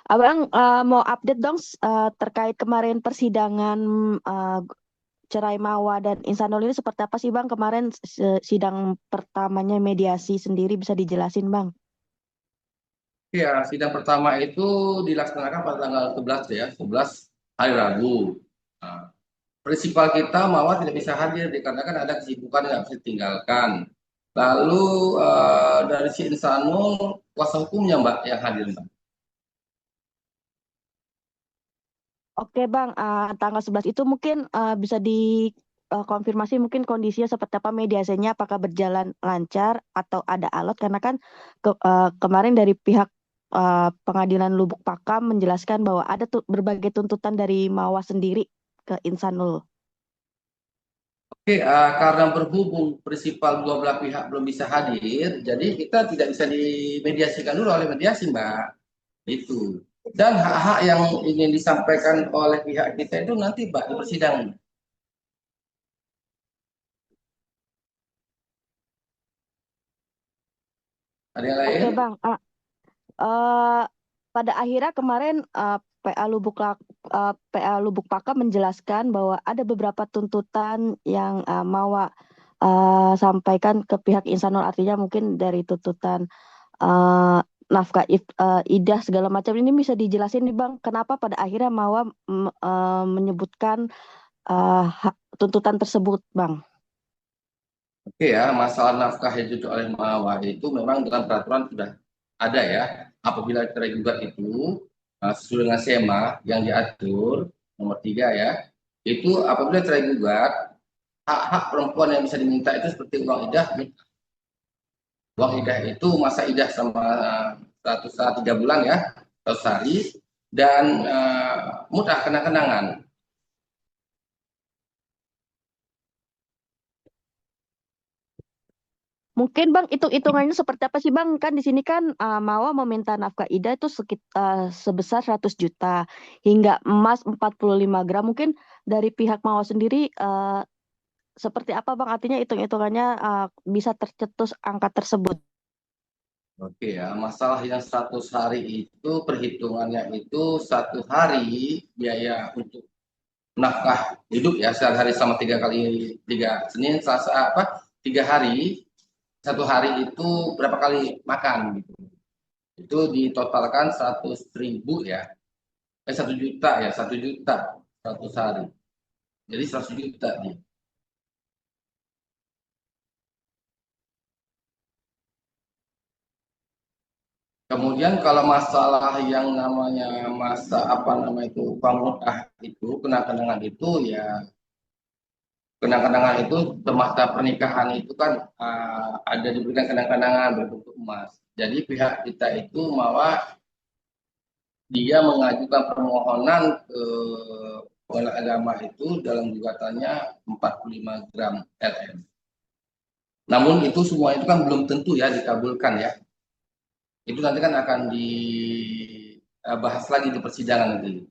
Abang mau update dong terkait kemarin persidangan eh, cerai Mawa dan Insanul ini seperti apa sih Bang kemarin sidang pertamanya mediasi sendiri bisa dijelasin Bang? Ya, sidang pertama itu dilaksanakan pada tanggal 11 ya, 11 hari Rabu. Nah, prinsipal kita Mawar tidak bisa hadir dikarenakan ada kesibukan yang harus ditinggalkan. Lalu dari si Insanul, kuasa hukumnya Mbak yang hadir Mbak. Oke Bang, tanggal 11 itu mungkin bisa dikonfirmasi mungkin kondisinya seperti apa mediasinya apakah berjalan lancar atau ada alot karena kan kemarin dari pihak pengadilan Lubuk Pakam menjelaskan bahwa ada tuh berbagai tuntutan dari Mawa sendiri ke Insanul. Oke, karena berhubung prinsipal dua belah pihak belum bisa hadir, jadi kita tidak bisa dimediasikan dulu oleh mediasi Mbak. Itu. Dan hak-hak yang ingin disampaikan oleh pihak kita itu nanti Mbak di persidangan. Ada yang Oke lain? Bang, eh, pada akhirnya kemarin PA Lubuk Pakam menjelaskan bahwa ada beberapa tuntutan yang Mawa sampaikan ke pihak Insanul artinya mungkin dari tuntutan eh, idah segala macam ini bisa dijelasin nih Bang, kenapa pada akhirnya Mawa menyebutkan tuntutan tersebut Bang? Oke ya, masalah nafkah yang dituntut oleh Mawar itu memang dalam peraturan sudah ada ya. Apabila cerai gugat itu sesuai dengan SEMA yang diatur nomor 3 ya, itu apabila cerai gugat, hak-hak perempuan yang bisa diminta itu seperti uang idah. Uang idah itu masa idah sama 103 bulan ya, 100 hari, dan mudah kenang-kenangan. Mungkin Bang itu hitungannya seperti apa sih Bang? Kan di sini kan Mawa meminta nafkah Ida itu sebesar 100 juta hingga emas 45 gram. Mungkin dari pihak Mawa sendiri seperti apa Bang? Artinya hitung-hitungannya bisa tercetus angka tersebut. Oke ya, masalah yang 100 hari itu perhitungannya itu satu hari biaya untuk nafkah hidup ya sehari-hari selama 3 kali, tiga Senin, Selasa, apa 3 hari, satu hari itu berapa kali makan gitu. Itu ditotalkan 100.000 ya, 1 juta ya, 1 juta 100 hari. Jadi 100 juta nih. Kemudian kalau masalah yang namanya masa apa nama itu upah murah itu kenang-kenangan itu ya kenang-kenangan itu semasa pernikahan itu kan ada diberikan kenang-kenangan berbentuk emas. Jadi pihak kita itu malah dia mengajukan permohonan ke pengadilan agama itu dalam gugatannya 45 gram RM. Namun itu semua itu kan belum tentu ya dikabulkan ya. Itu nanti kan akan dibahas lagi di persidangan nanti.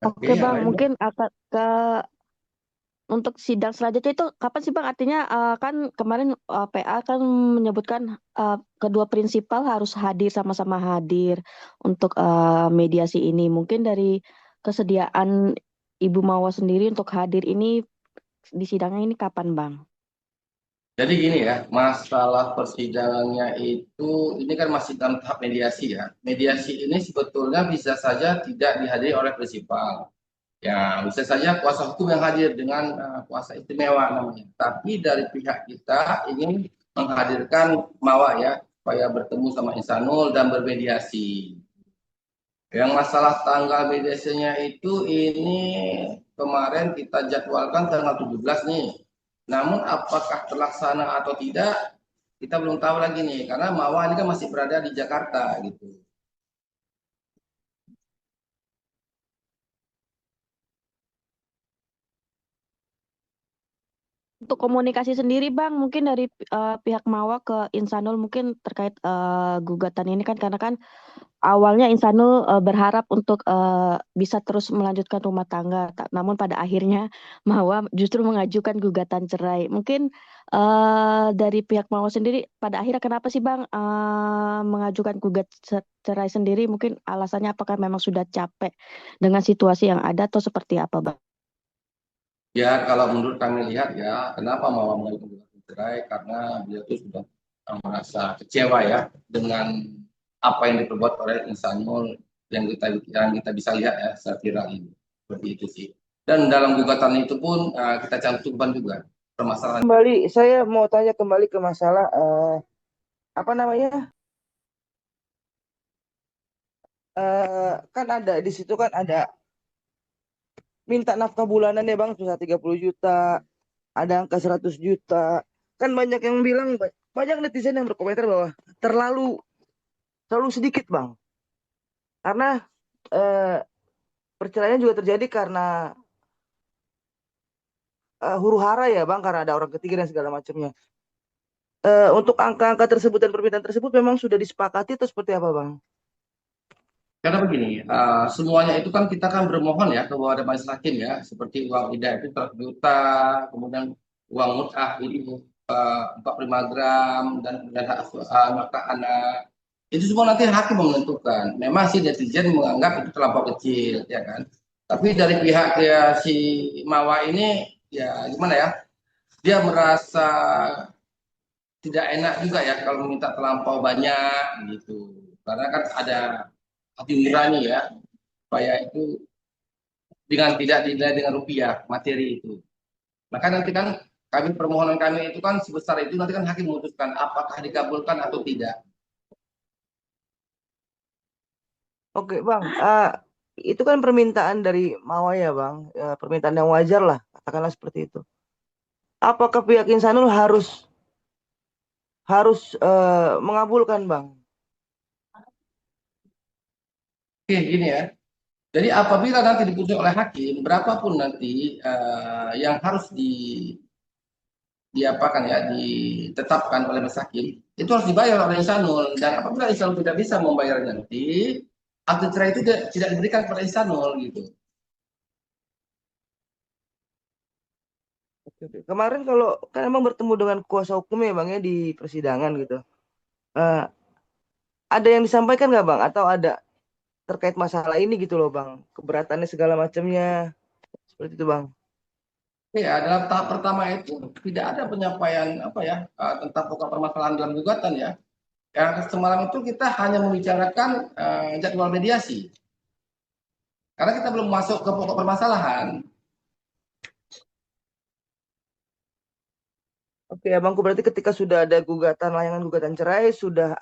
Oke, Oke yang Bang, lain Bang. mungkin akan ke untuk sidang selanjutnya itu kapan sih Bang? Artinya kan kemarin PA kan menyebutkan kedua prinsipal harus hadir sama-sama hadir untuk mediasi ini. Mungkin dari kesediaan Ibu Mawa sendiri untuk hadir ini di sidangnya ini kapan Bang? Jadi gini ya, masalah persidangannya itu ini kan masih dalam tahap mediasi ya. Mediasi ini sebetulnya bisa saja tidak dihadiri oleh prinsipal. Ya, bisa saja kuasa hukum yang hadir dengan kuasa istimewa namanya. Tapi dari pihak kita ingin menghadirkan Mawa ya, supaya bertemu sama Insanul dan bermediasi. Yang masalah tanggal mediasinya itu ini kemarin kita jadwalkan tanggal 17 nih. Namun apakah terlaksana atau tidak, kita belum tahu lagi nih, karena Mawa ini kan masih berada di Jakarta gitu. untuk komunikasi sendiri Bang, mungkin dari pihak Mawa ke Insanul mungkin terkait gugatan ini kan karena kan awalnya Insanul berharap untuk bisa terus melanjutkan rumah tangga, namun pada akhirnya Mawa justru mengajukan gugatan cerai. Mungkin dari pihak Mawa sendiri pada akhirnya kenapa sih Bang mengajukan gugatan cerai sendiri? Mungkin alasannya apakah memang sudah capek dengan situasi yang ada atau seperti apa Bang? Ya, kalau menurut kami lihat ya, kenapa mau mengajukan gugatan cerai? Karena beliau itu sudah merasa kecewa ya dengan apa yang diperbuat oleh Insanul yang kita bisa lihat ya secara viral ini. Seperti itu sih. Dan dalam gugatan itu pun kita cantumkan juga permasalahan. Kembali, saya mau tanya kembali ke masalah apa namanya? Kan ada di situ kan ada minta nafkah bulanan ya Bang, sebesar 30 juta, ada angka 100 juta. Kan banyak yang bilang, banyak netizen yang berkomentar bahwa terlalu terlalu sedikit Bang. Karena eh, perceraian juga terjadi karena huru hara ya Bang, karena ada orang ketiga dan segala macamnya. Untuk angka-angka tersebut dan permintaan tersebut memang sudah disepakati atau seperti apa Bang? Karena begini, semuanya itu kan kita kan bermohon ya kepada majelis hakim ya, seperti uang ida itu 100 juta, kemudian uang mut'ah ini 45 gram dan maka anak itu semua nanti hakim menentukan. Memang si netizen menganggap itu terlampau kecil, ya kan. Tapi dari pihak ya si Mawa ini ya gimana ya, dia merasa tidak enak juga ya kalau meminta terlampau banyak gitu. Karena kan ada hati nurani ya, supaya itu dengan tidak dinilai dengan rupiah materi itu. Maka nanti kan kami permohonan kami itu kan sebesar itu nanti kan hakim memutuskan apakah dikabulkan atau tidak. Oke Bang, itu kan permintaan dari Mawaya Bang, permintaan yang wajar lah, katakanlah seperti itu. Apakah pihak Insanul harus harus mengabulkan Bang? Oke, gini ya. Jadi apabila nanti diputuskan oleh hakim, berapapun nanti yang harus diapakan ya ditetapkan oleh majelis hakim itu harus dibayar oleh Insanul, dan apabila Insanul tidak bisa membayar nanti akte cerai itu tidak diberikan kepada Insanul gitu. Oke. Kemarin kalau kan emang bertemu dengan kuasa hukumnya Bang ya di persidangan gitu. Eh, ada yang disampaikan nggak Bang? Atau ada terkait masalah ini gitu loh Bang? Keberatannya segala macamnya. Seperti itu Bang. Ya, dalam tahap pertama itu tidak ada penyampaian apa ya tentang pokok permasalahan dalam gugatan ya. Yang semalam itu kita hanya membicarakan jadwal mediasi. Karena kita belum masuk ke pokok permasalahan. Oke, Abangku berarti ketika sudah ada gugatan layangan gugatan cerai, sudah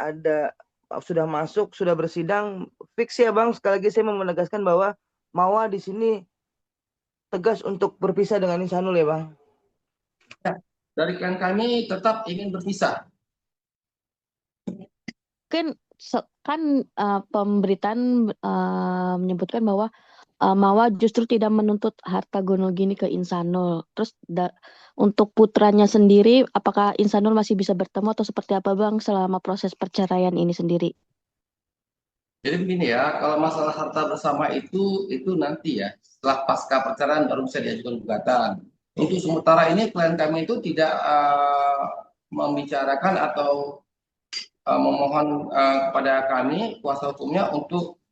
masuk, sudah bersidang, fix ya Bang. Sekali lagi saya mau menegaskan bahwa Mawa di sini tegas untuk berpisah dengan Insanul ya Bang. Ya, dari klien kami tetap ingin berpisah. Mungkin kan pemberitaan menyebutkan bahwa Mawa justru tidak menuntut harta gonogini ke Insanul. Terus untuk putranya sendiri, apakah Insanul masih bisa bertemu atau seperti apa Bang selama proses perceraian ini sendiri? Jadi begini ya, kalau masalah harta bersama itu nanti ya, setelah pasca perceraian baru bisa diajukan gugatan. Untuk sementara ini klien kami itu tidak membicarakan atau memohon kepada kami kuasa hukumnya untuk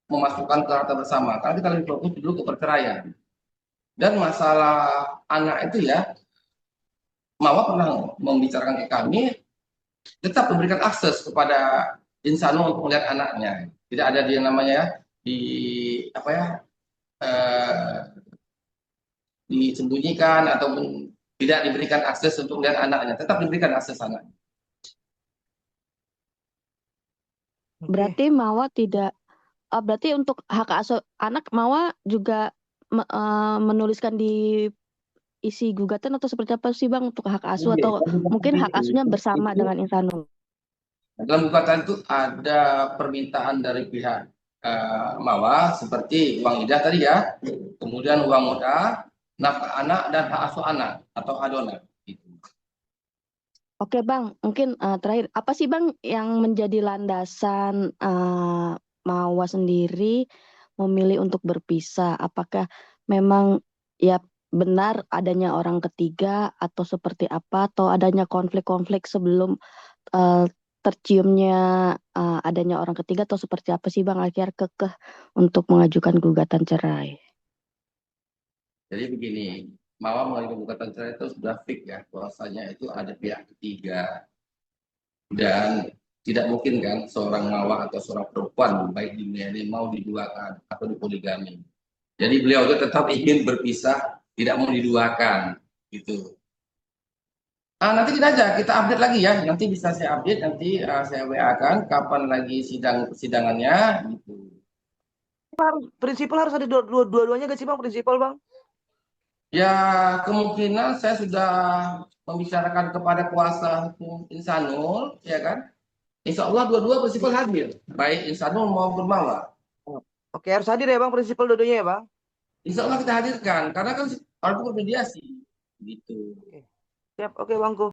memasukkan ke harta bersama. Karena kita lebih fokus dulu ke perceraian. Dan masalah anak itu ya, Mama pernah membicarakan ke kami, tetap memberikan akses kepada Insano untuk melihat anaknya. Tidak ada dia namanya ya, di apa ya eh, disembunyikan ataupun tidak diberikan akses untuk melihat anaknya. Tetap diberikan akses anaknya. Oke. Berarti Mawa tidak, berarti untuk hak asuh anak Mawa juga menuliskan di isi gugatan atau seperti apa sih Bang untuk hak asuh atau mungkin hak asuhnya bersama Itu dengan Insanul? dalam gugatan itu ada permintaan dari pihak Mawa seperti uang ida tadi ya, kemudian uang muda, nafkah anak dan hak asuh anak atau adonan. Oke Bang, mungkin terakhir apa sih Bang yang menjadi landasan Mawa sendiri memilih untuk berpisah? Apakah memang ya benar adanya orang ketiga atau seperti apa? Atau adanya konflik-konflik sebelum eh, terciumnya adanya orang ketiga atau seperti apa sih Bang akhirnya kekeh untuk mengajukan gugatan cerai? Jadi begini, Mawar mengajukan gugatan cerai itu sudah fix ya, bahwasanya itu ada pihak ketiga dan tidak mungkin kan seorang Mawar atau seorang perempuan baik di dunia ini mau diduakan atau dipoligami. Jadi beliau itu tetap ingin berpisah, tidak mau diduakan, gitu. Nanti kita update lagi ya. Nanti bisa saya update, nanti saya WA kan kapan lagi persidangannya, gitu. Prinsipal harus ada dua-duanya gak sih bang? Prinsipal bang? Ya kemungkinan saya sudah membicarakan kepada kuasa hukum Insanul, ya kan? Insya Allah dua-dua prinsipal hadir, baik Insanul maupun Mawar. Oke, harus hadir ya bang prinsipal dua-duanya ya bang? Insya Allah kita hadirkan, karena kan orang itu bermediasi, gitu. Oke. Siap, oke bangku.